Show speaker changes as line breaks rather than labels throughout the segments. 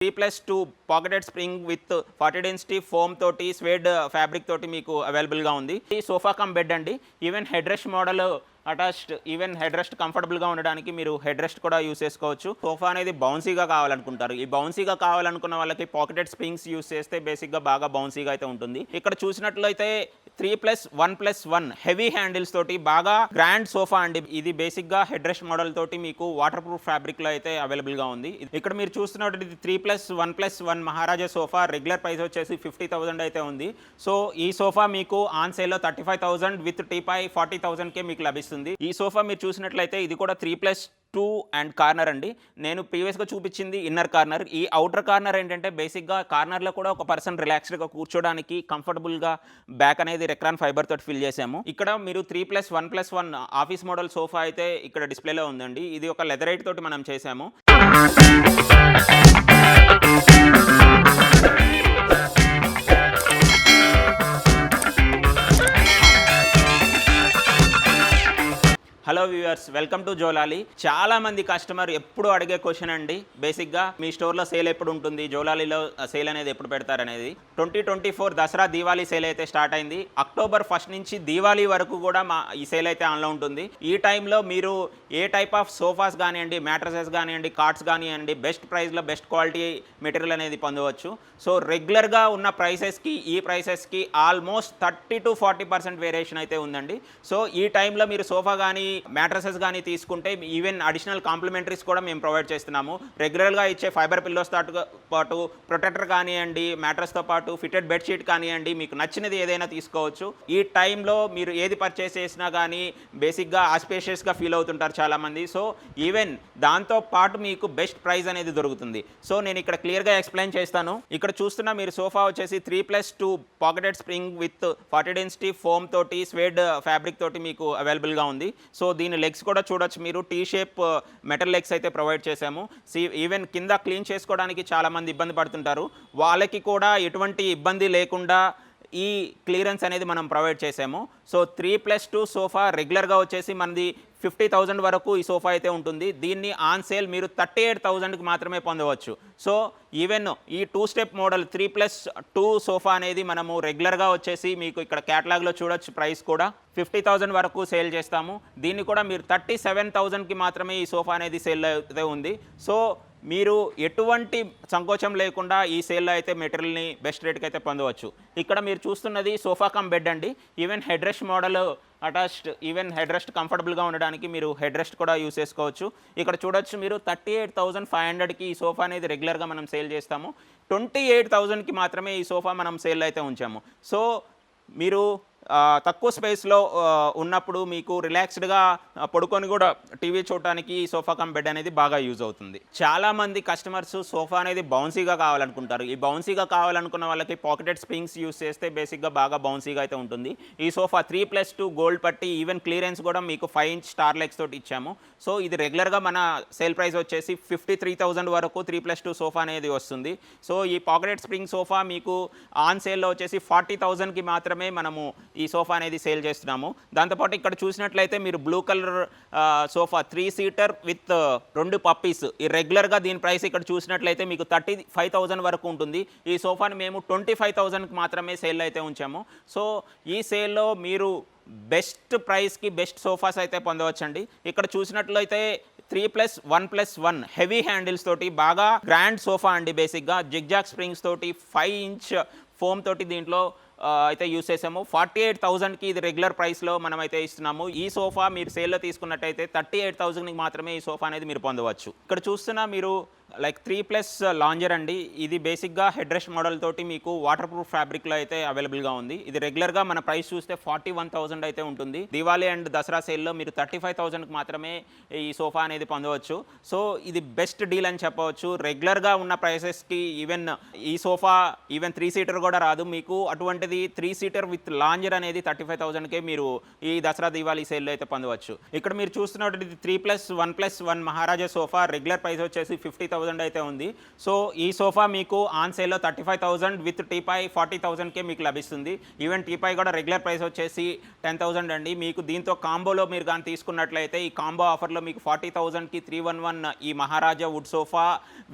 3+2 pocketed spring with 40 density foam తోటి swayed fabric తోటి మీకు అవైలబుల్గా ఉంది. ఈ సోఫా కమ్ బెడ్ అండి. Even head rest model attached, even head rest కంఫర్టబుల్గా ఉండడానికి మీరు హెడ్ రెస్ట్ కూడా యూస్ చేసుకోవచ్చు. సోఫా అనేది బౌన్సీగా కావాలనుకుంటారు. ఈ బౌన్సీగా కావాలనుకున్న వాళ్ళకి పాకెటెడ్ స్ప్రింగ్స్ యూస్ చేస్తే బేసిక్గా బాగా బౌన్సీగా అయితే ఉంటుంది. ఇక్కడ చూసినట్లయితే 3+1+1 హెవీ హ్యాండిల్స్ తోటి బాగా గ్రాండ్ సోఫా అండి. ఇది బేసిక్గా హెడ్ రెస్ట్ మోడల్ తోటి మీకు వాటర్ ప్రూఫ్ ఫ్యాబ్రిక్లో అయితే అవైలబుల్గా ఉంది. ఇక్కడ మీరు చూస్తున్నట్టు ఇది 3+1+1 మహారాజా సోఫా రెగ్యులర్ ప్రైస్ వచ్చేసి 50,000 అయితే ఉంది. సో ఈ సోఫా మీకు ఆన్ సేల్లో 35,000 విత్ టీపాయ్ 40,000కే మీకు లభిస్తుంది. ఈ సోఫా మీరు చూసినట్లయితే ఇది కూడా 3+2 అండ్ కార్నర్ అండి. నేను ప్రీవియస్గా చూపించింది ఇన్నర్ కార్నర్. ఈ అవుటర్ కార్నర్ ఏంటంటే బేసిక్గా కార్నర్లో కూడా ఒక పర్సన్ రిలాక్స్డ్గా కూర్చోడానికి కంఫర్టబుల్గా బ్యాక్ అనేది రెక్రాన్ ఫైబర్ తోటి ఫిల్ చేసాము. ఇక్కడ మీరు 3+1+1 ఆఫీస్ మోడల్ సోఫా అయితే ఇక్కడ డిస్ప్లేలో ఉందండి. ఇది ఒక లెదరైట్ తోటి మనం చేసాము. హలో వ్యూవర్స్, వెల్కమ్ టు జోలాలి. చాలా మంది కస్టమర్ ఎప్పుడు అడిగే క్వశ్చన్ అండి. బేసిక్గా మీ స్టోర్లో సేల్ ఎప్పుడు ఉంటుంది, జోలాలీలో సేల్ అనేది ఎప్పుడు పెడతారనేది. 2024 దసరా దీవాళీ సేల్ అయితే స్టార్ట్ అయింది. అక్టోబర్ 1 నుంచి దీవాళీ వరకు కూడా ఈ సేల్ అయితే ఆన్లో ఉంటుంది. ఈ టైంలో మీరు ఏ టైప్ ఆఫ్ సోఫాస్ కానివ్వండి, మ్యాట్రసెస్ కానివ్వండి, కార్ట్స్ కానివ్వండి, బెస్ట్ ప్రైస్లో బెస్ట్ క్వాలిటీ మెటీరియల్ అనేది పొందవచ్చు. సో రెగ్యులర్గా ఉన్న ప్రైసెస్కి ఈ ప్రైసెస్కి ఆల్మోస్ట్ 30 to 40% వేరియేషన్ అయితే ఉందండి. సో ఈ టైంలో మీరు సోఫా కానీ మ్యాట్రసెస్ కానీ తీసుకుంటే ఈవెన్ అడిషనల్ కాంప్లిమెంటరీస్ కూడా మేము ప్రొవైడ్ చేస్తున్నాము. రెగ్యులర్గా ఇచ్చే ఫైబర్ పిల్లోస్ పాటు ప్రొటెక్టర్ కానివ్వండి, మ్యాట్రస్తో పాటు ఫిటెడ్ బెడ్షీట్ కానివ్వండి, మీకు నచ్చినది ఏదైనా తీసుకోవచ్చు. ఈ టైంలో మీరు ఏది పర్చేస్ చేసినా కానీ బేసిక్గా ఆస్పేషియస్గా ఫీల్ అవుతుంటారు చాలామంది. సో ఈవెన్ దాంతో పాటు మీకు బెస్ట్ ప్రైస్ అనేది దొరుకుతుంది. సో నేను ఇక్కడ క్లియర్గా ఎక్స్ప్లెయిన్ చేస్తాను. ఇక్కడ చూస్తున్నా మీరు సోఫా వచ్చేసి 3+2 pocketed spring with 40 density foam తోటి స్వేడ్ ఫ్యాబ్రిక్ తోటి మీకు అవైలబుల్గా ఉంది. సో దీని లెగ్స్ కూడా చూడొచ్చు మీరు, టీ షేప్ మెటల్ లెగ్స్ అయితే ప్రొవైడ్ చేశాము. ఈవెన్ కింద క్లీన్ చేసుకోవడానికి చాలామంది ఇబ్బంది పడుతుంటారు. వాళ్ళకి కూడా ఎటువంటి ఇబ్బంది లేకుండా ఈ క్లియరెన్స్ అనేది మనం ప్రొవైడ్ చేసాము. సో 3+2 సోఫా రెగ్యులర్గా వచ్చేసి మనది 50,000 వరకు ఈ సోఫా అయితే ఉంటుంది. దీన్ని ఆన్ సేల్ మీరు 38,000కి మాత్రమే పొందవచ్చు. సో ఈవెన్ ఈ 2 స్టెప్ మోడల్ 3+2 సోఫా అనేది మనము రెగ్యులర్గా వచ్చేసి మీకు ఇక్కడ క్యాటలాగ్లో చూడొచ్చు. ప్రైస్ కూడా 50,000 వరకు సేల్ చేస్తాము. దీన్ని కూడా మీరు 37,000కి మాత్రమే ఈ సోఫా అనేది సేల్ అయితే ఉంది. సో మీరు ఎటువంటి సంకోచం లేకుండా ఈ సేల్లో అయితే మెటీరియల్ని బెస్ట్ రేట్కి అయితే పొందవచ్చు. ఇక్కడ మీరు చూస్తున్నది సోఫా కమ్ బెడ్ అండి. Even head rest model attached, even head rest కంఫర్టబుల్గా ఉండడానికి మీరు హెడ్ రెస్ట్ కూడా యూస్ చేసుకోవచ్చు. ఇక్కడ చూడొచ్చు మీరు 38,500కి ఈ సోఫా అనేది రెగ్యులర్గా మనం సేల్ చేస్తాము. 28,000కి మాత్రమే ఈ సోఫా మనం సేల్ అయితే ఉంచాము. సో మీరు తక్కువ స్పేస్లో ఉన్నప్పుడు మీకు రిలాక్స్డ్గా పడుకొని కూడా టీవీ చూడటానికి ఈ సోఫా కమ్ బెడ్ అనేది బాగా యూజ్ అవుతుంది. చాలామంది కస్టమర్స్ సోఫా అనేది బౌన్సీగా కావాలనుకుంటారు. ఈ బౌన్సీగా కావాలనుకున్న వాళ్ళకి పాకెటెడ్ స్ప్రింగ్స్ యూస్ చేస్తే బేసిక్గా బాగా బౌన్సీగా అయితే ఉంటుంది. ఈ సోఫా 3+2 గోల్డ్ పట్టి ఈవెన్ క్లియరెన్స్ కూడా మీకు 5 ఇంచ్ స్టార్ లెగ్స్ తోటి ఇచ్చాము. సో ఇది రెగ్యులర్గా మన సేల్ ప్రైస్ వచ్చేసి 53,000 వరకు 3+2 సోఫా అనేది వస్తుంది. సో ఈ పాకెటెడ్ స్ప్రింగ్ సోఫా మీకు ఆన్ సేల్లో వచ్చేసి 40,000కి మాత్రమే మనము ఈ సోఫా అనేది సేల్ చేస్తున్నాము. దాంతోపాటు ఇక్కడ చూసినట్లయితే మీరు blue colour sofa 3 seater with 2 puppies, ఈ రెగ్యులర్గా దీని ప్రైస్ ఇక్కడ చూసినట్లయితే మీకు 35,000 వరకు ఉంటుంది. ఈ సోఫాని మేము 25,000కి మాత్రమే సేల్ అయితే ఉంచాము. సో ఈ సేల్లో మీరు బెస్ట్ ప్రైస్కి బెస్ట్ సోఫాస్ అయితే పొందవచ్చండి. ఇక్కడ చూసినట్లయితే 3+1+1 హెవీ హ్యాండిల్స్ తోటి బాగా గ్రాండ్ సోఫా అండి. బేసిక్గా జిగ్జాగ్ స్ప్రింగ్స్ తోటి 5 ఇంచ్ ఫోమ్ తోటి దీంట్లో అయితే యూస్ చేసాము. 48,000కి ఇది రెగ్యులర్ ప్రైస్లో మనం అయితే ఇస్తున్నాము. ఈ సోఫా మీరు సేల్లో తీసుకున్నట్టయితే 38,000కి మాత్రమే ఈ సోఫా అనేది మీరు పొందవచ్చు. ఇక్కడ చూస్తున్నా మీరు లైక్ 3+ లాంజర్ అండి. ఇది బేసిక్గా హెడ్ రెస్ట్ మోడల్ తోటి మీకు వాటర్ ప్రూఫ్ ఫ్యాబ్రిక్లో అయితే అవైలబుల్గా ఉంది. ఇది రెగ్యులర్గా మన ప్రైస్ చూస్తే 41,000 అయితే ఉంటుంది. దివాళీ అండ్ దసరా సేల్లో మీరు 35,000కి మాత్రమే ఈ సోఫా అనేది పొందవచ్చు. సో ఇది బెస్ట్ డీల్ అని చెప్పవచ్చు. రెగ్యులర్గా ఉన్న ప్రైసెస్కి ఈవెన్ ఈ సోఫా ఈవెన్ 3 సీటర్ కూడా రాదు మీకు. అటువంటిది 3 సీటర్ విత్ లాంజర్ అనేది 35,000కే మీరు ఈ దసరా దివాళీ సేల్లో అయితే పొందవచ్చు. ఇక్కడ మీరు చూస్తున్నట్టు 3+1+1 మహారాజా సోఫా రెగ్యులర్ ప్రైస్ వచ్చేసి 50,000 35,000 అయితే ఉంది. సో ఈ సోఫా మీకు ఆన్ సేల్లో 35,000 విత్ టీపాయ్ 40,000కే మీకు లభిస్తుంది. ఈవెన్ టీపాయ్ కూడా రెగ్యులర్ ప్రైస్ వచ్చేసి 10,000 అండి. మీకు దీంతో కాంబోలో మీరు కానీ తీసుకున్నట్లయితే ఈ కాంబో ఆఫర్లో మీకు 40,000కి 311 ఈ మహారాజా వుడ్ సోఫా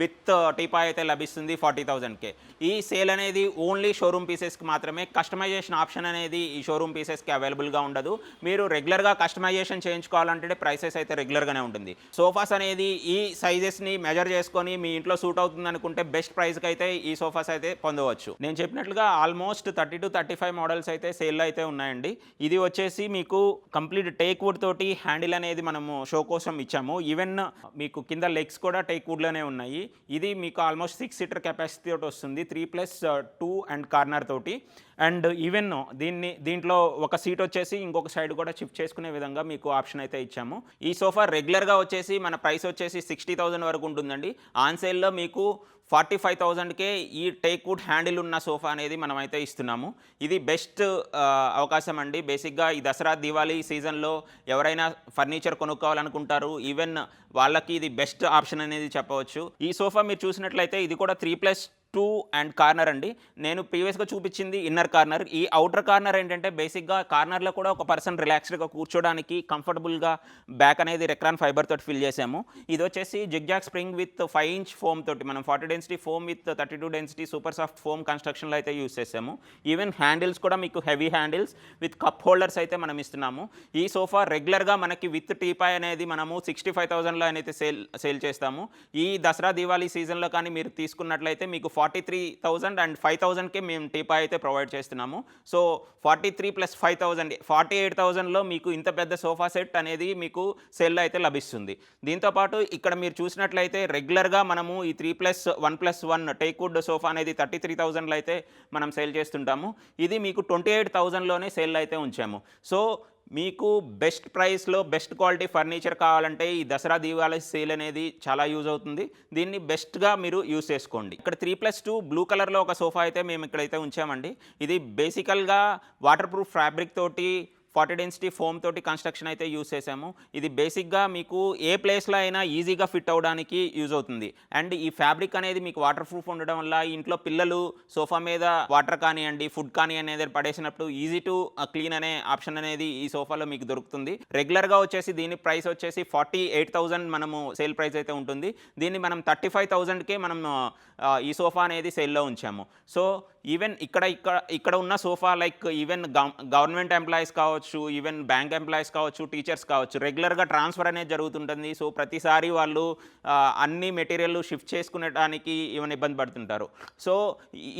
విత్ టీపాయ్ అయితే లభిస్తుంది 40,000కే. ఈ సేల్ అనేది ఓన్లీ షోరూమ్ పీసెస్కి మాత్రమే. కస్టమైజేషన్ ఆప్షన్ అనేది ఈ షోరూమ్ పీసెస్కి అవైలబుల్గా ఉండదు. మీరు రెగ్యులర్గా కస్టమైజేషన్ చేయించుకోవాలంటే ప్రైసెస్ అయితే రెగ్యులర్గానే ఉంటుంది. సోఫాస్ అనేది ఈ సైజెస్ని మెజర్ చేసుకొని మీ ఇంట్లో సూట్ అవుతుంది అనుకుంటే బెస్ట్ ప్రైస్కి అయితే ఈ సోఫాస్ అయితే పొందవచ్చు. నేను చెప్పినట్లుగా ఆల్మోస్ట్ 30 to 35 మోడల్స్ అయితే సేల్లో అయితే ఉన్నాయండి. ఇది వచ్చేసి మీకు కంప్లీట్ టేక్ వుడ్ తోటి హ్యాండిల్ అనేది మనము షో కోసం ఇచ్చాము. ఈవెన్ మీకు కింద లెగ్స్ కూడా టేక్ వుడ్లోనే ఉన్నాయి. ఇది మీకు ఆల్మోస్ట్ 6 సీటర్ కెపాసిటీ తోటి వస్తుంది, 3+2 అండ్ కార్నర్ తోటి. అండ్ ఈవెన్ దీంట్లో ఒక సీట్ వచ్చేసి ఇంకొక సైడ్ కూడా షిఫ్ట్ చేసుకునే విధంగా మీకు ఆప్షన్ అయితే ఇచ్చాము. ఈ సోఫా రెగ్యులర్గా వచ్చేసి మన ప్రైస్ వచ్చేసి 60,000 వరకు ఉంటుందండి. ఆన్ సేల్లో మీకు 45,000కే ఈ టేక్ వుడ్ హ్యాండిల్ ఉన్న సోఫా అనేది మనం అయితే ఇస్తున్నాము. ఇది బెస్ట్ అవకాశం అండి. బేసిక్గా ఈ దసరా దివాళీ సీజన్లో ఎవరైనా ఫర్నిచర్ కొనుక్కోవాలనుకుంటారు, ఈవెన్ వాళ్ళకి ఇది బెస్ట్ ఆప్షన్ అనేది చెప్పవచ్చు. ఈ సోఫా మీరు చూసినట్లయితే ఇది కూడా 3+2 అండ్ కార్నర్ అండి. నేను ప్రీవియస్గా చూపించింది ఇన్నర్ కార్నర్. ఈ అవుటర్ కార్నర్ ఏంటంటే బేసిక్గా కార్నర్లో కూడా ఒక పర్సన్ రిలాక్స్డ్గా కూర్చోడానికి కంఫర్టబుల్గా బ్యాక్ అనేది రెక్రాన్ ఫైబర్ తోటి ఫిల్ చేసాము. ఇది వచ్చేసి zigzag spring with 5 inch foam తోటి మనం 40 density foam with 32 density super soft foam కన్స్ట్రక్షన్లో అయితే యూస్ చేసాము. ఈవెన్ హ్యాండిల్స్ కూడా మీకు heavy handles with cup holders అయితే మనం ఇస్తున్నాము. ఈ సోఫా రెగ్యులర్గా మనకి విత్ టీపాయ్ అనేది మనము 65,000లో అయితే సేల్ చేస్తాము. ఈ దసరా దివాళీ సీజన్లో కానీ మీరు తీసుకున్నట్లయితే మీకు 43,000 అండ్ 5,000కే మేము టీపాయ్ అయితే ప్రొవైడ్ చేస్తున్నాము. సో 43 + 5,000 48,000లో మీకు ఇంత పెద్ద సోఫా సెట్ అనేది మీకు సేల్లో అయితే లభిస్తుంది. దీంతోపాటు ఇక్కడ మీరు చూసినట్లయితే రెగ్యులర్గా మనము ఈ 3+1+1 టేక్ వుడ్ సోఫా అనేది 33,000లో అయితే మనం సేల్ చేస్తుంటాము. ఇది మీకు 28,000లోనే సేల్ అయితే ఉంచాము. సో మీకు బెస్ట్ ప్రైస్లో బెస్ట్ క్వాలిటీ ఫర్నిచర్ కావాలంటే ఈ దసరా దీవాళీ సేల్ అనేది చాలా యూజ్ అవుతుంది. దీన్ని బెస్ట్గా మీరు యూజ్ చేసుకోండి. ఇక్కడ 3+2 బ్లూ కలర్లో ఒక సోఫా అయితే మేము ఇక్కడైతే ఉంచామండి. ఇది బేసికల్గా వాటర్ ప్రూఫ్ ఫ్యాబ్రిక్ తోటి 40 డెన్సిటీ ఫోమ్ తోటి కన్స్ట్రక్షన్ అయితే యూజ్ చేసాము. ఇది బేసిక్గా మీకు ఏ ప్లేస్లో అయినా ఈజీగా ఫిట్ అవ్వడానికి యూజ్ అవుతుంది. అండ్ ఈ ఫ్యాబ్రిక్ అనేది మీకు వాటర్ ప్రూఫ్ ఉండడం వల్ల ఇంట్లో పిల్లలు సోఫా మీద వాటర్ కానివ్వండి, ఫుడ్ కానీ అనేది పడేసినప్పుడు ఈజీ టు క్లీన్ అనే ఆప్షన్ అనేది ఈ సోఫాలో మీకు దొరుకుతుంది. రెగ్యులర్గా వచ్చేసి దీని ప్రైస్ వచ్చేసి 48,000 మనము సేల్ ప్రైస్ అయితే ఉంటుంది. దీన్ని మనం 35,000కే మనం ఈ సోఫా అనేది సేల్లో ఉంచాము. సో ఈవెన్ ఇక్కడ ఉన్న sofa like even government employees కావచ్చు, ఈవెన్ బ్యాంక్ ఎంప్లాయీస్ కావచ్చు, టీచర్స్ కావచ్చు, రెగ్యులర్గా ట్రాన్స్ఫర్ అనేది జరుగుతుంటుంది. సో ప్రతిసారి వాళ్ళు అన్ని మెటీరియల్ షిఫ్ట్ చేసుకునేటానికి ఈవెన్ ఇబ్బంది పడుతుంటారు. సో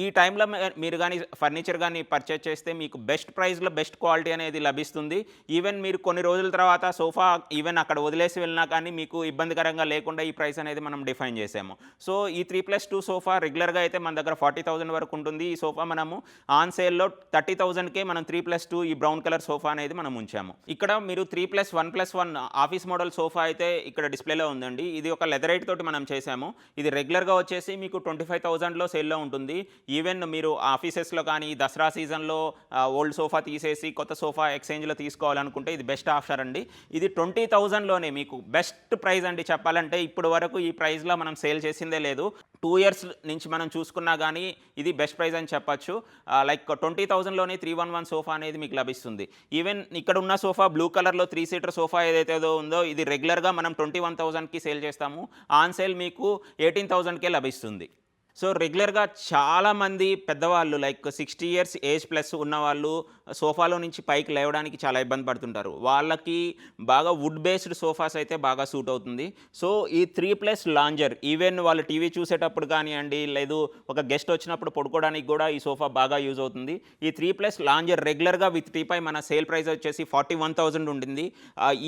ఈ టైంలో మీరు కానీ ఫర్నిచర్ కానీ పర్చేజ్ చేస్తే మీకు బెస్ట్ ప్రైస్లో బెస్ట్ క్వాలిటీ అనేది లభిస్తుంది. ఈవెన్ మీరు కొన్ని రోజుల తర్వాత సోఫా ఈవెన్ అక్కడ వదిలేసి వెళ్ళినా కానీ మీకు ఇబ్బందికరంగా లేకుండా ఈ ప్రైస్ అనేది మనం డిఫైన్ చేసాము. సో ఈ 3+2 సోఫా రెగ్యులర్గా అయితే మన దగ్గర 40,000 వరకు ఉంటుంది. ఈ సోఫా మనము ఆన్ సేల్లో 30,000కే మనం 3+2 ఈ బ్రౌన్ కలర్ సోఫా అనేది మనం ఉంచాము. ఇక్కడ మీరు 3+1+1 ఆఫీస్ మోడల్ సోఫా అయితే ఇక్కడ డిస్ప్లేలో ఉందండి. ఇది ఒక లెదరైట్ తోటి మనం చేసాము. ఇది రెగ్యులర్గా వచ్చేసి మీకు 25,000లో సేల్లో ఉంటుంది. ఈవెన్ మీరు ఆఫీసెస్లో కానీ దసరా సీజన్లో ఓల్డ్ సోఫా తీసేసి కొత్త సోఫా ఎక్స్చేంజ్లో తీసుకోవాలనుకుంటే ఇది బెస్ట్ ఆఫర్ అండి. ఇది 20,000లోనే మీకు బెస్ట్ ప్రైస్ అండి. చెప్పాలంటే ఇప్పుడు వరకు ఈ ప్రైస్లో మనం సేల్ చేసిందే లేదు. 2 ఇయర్స్ నుంచి మనం చూసుకున్నా కానీ ఇది బెస్ట్ ప్రైస్ అని చెప్పచ్చు. లైక్ 20,000లోనే 311 సోఫా అనేది మీకు లభిస్తుంది. ఈవెన్ ఇక్కడ ఉన్న సోఫా బ్లూ కలర్లో 3 సీటర్ సోఫా ఏదైతే ఉందో ఇది రెగ్యులర్గా మనం 21,000కి సేల్ చేస్తాము. ఆన్ సేల్ మీకు 18,000కే లభిస్తుంది. సో రెగ్యులర్గా చాలామంది పెద్దవాళ్ళు లైక్ 60 ఇయర్స్ ఏజ్ ప్లస్ ఉన్నవాళ్ళు సోఫాలో నుంచి పైకి లేవడానికి చాలా ఇబ్బంది పడుతుంటారు. వాళ్ళకి బాగా వుడ్ బేస్డ్ సోఫాస్ అయితే బాగా సూట్ అవుతుంది. సో ఈ 3+ లాంజర్ ఈవెన్ వాళ్ళు టీవీ చూసేటప్పుడు కానివ్వండి, లేదు ఒక గెస్ట్ వచ్చినప్పుడు పడుకోవడానికి కూడా ఈ సోఫా బాగా యూజ్ అవుతుంది. ఈ 3+ లాంజర్ రెగ్యులర్గా విత్ టీపై మన సేల్ ప్రైస్ వచ్చేసి 41,000 ఉంటుంది.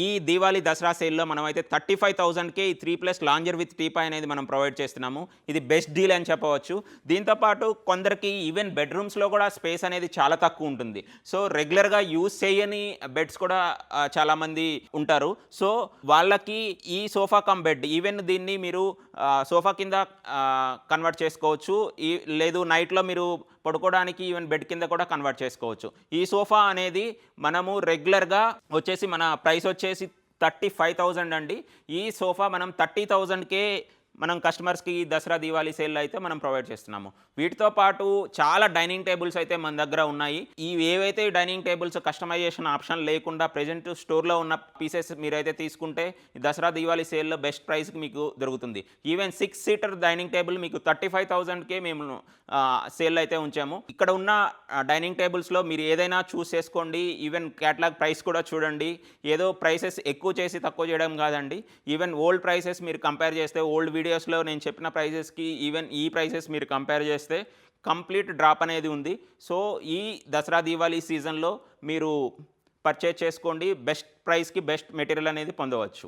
ఈ దీవాళీ దసరా సేల్లో మనం అయితే 35,000కే ఈ 3+ లాంజర్ విత్ టీపై అనేది మనం ప్రొవైడ్ చేస్తున్నాము. ఇది బెస్ట్ డీల్ అని చెప్పవచ్చు. దీంతోపాటు కొందరికి ఈవెన్ బెడ్రూమ్స్లో కూడా స్పేస్ అనేది చాలా తక్కువ ఉంటుంది. సో రెగ్యులర్గా యూజ్ చేయని బెడ్స్ కూడా చాలామంది ఉంటారు. సో వాళ్ళకి ఈ సోఫా కమ్ బెడ్ ఈవెన్ దీన్ని మీరు సోఫా కింద కన్వర్ట్ చేసుకోవచ్చు. లేదు నైట్లో మీరు పడుకోవడానికి ఈవెన్ బెడ్ కింద కూడా కన్వర్ట్ చేసుకోవచ్చు. ఈ సోఫా అనేది మనము రెగ్యులర్గా వచ్చేసి మన ప్రైస్ వచ్చేసి 35,000 అండి. ఈ సోఫా మనం 30,000కే మనం కస్టమర్స్కి దసరా దీవాళీ సేల్లో అయితే మనం ప్రొవైడ్ చేస్తున్నాము. వీటితో పాటు చాలా డైనింగ్ టేబుల్స్ అయితే మన దగ్గర ఉన్నాయి. ఏవైతే డైనింగ్ టేబుల్స్ కస్టమైజేషన్ ఆప్షన్ లేకుండా ప్రెజెంట్ స్టోర్లో ఉన్న పీసెస్ మీరైతే తీసుకుంటే ఈ దసరా దీవాళీ సేల్లో బెస్ట్ ప్రైస్కి మీకు దొరుకుతుంది. ఈవెన్ 6 సీటర్ డైనింగ్ టేబుల్ మీకు 35,000కే మేము సేల్ అయితే ఉంచాము. ఇక్కడ ఉన్న డైనింగ్ టేబుల్స్లో మీరు ఏదైనా చూస్ చేసుకోండి. ఈవెన్ క్యాటలాగ్ ప్రైస్ కూడా చూడండి. ఏదో ప్రైసెస్ ఎక్కువ చేసి తక్కువ చేయడం కాదండి. ఈవెన్ ఓల్డ్ ప్రైసెస్ మీరు కంపేర్ చేస్తే ఓల్డ్ వీడియోస్లో నేను చెప్పిన ప్రైసెస్కి ఈవెన్ ఈ ప్రైసెస్ మీరు కంపేర్ చేస్తే కంప్లీట్ డ్రాప్ అనేది ఉంది. సో ఈ దసరా దీవాళీ సీజన్లో మీరు పర్చేజ్ చేసుకోండి. బెస్ట్ ప్రైస్కి బెస్ట్ మెటీరియల్ అనేది పొందవచ్చు.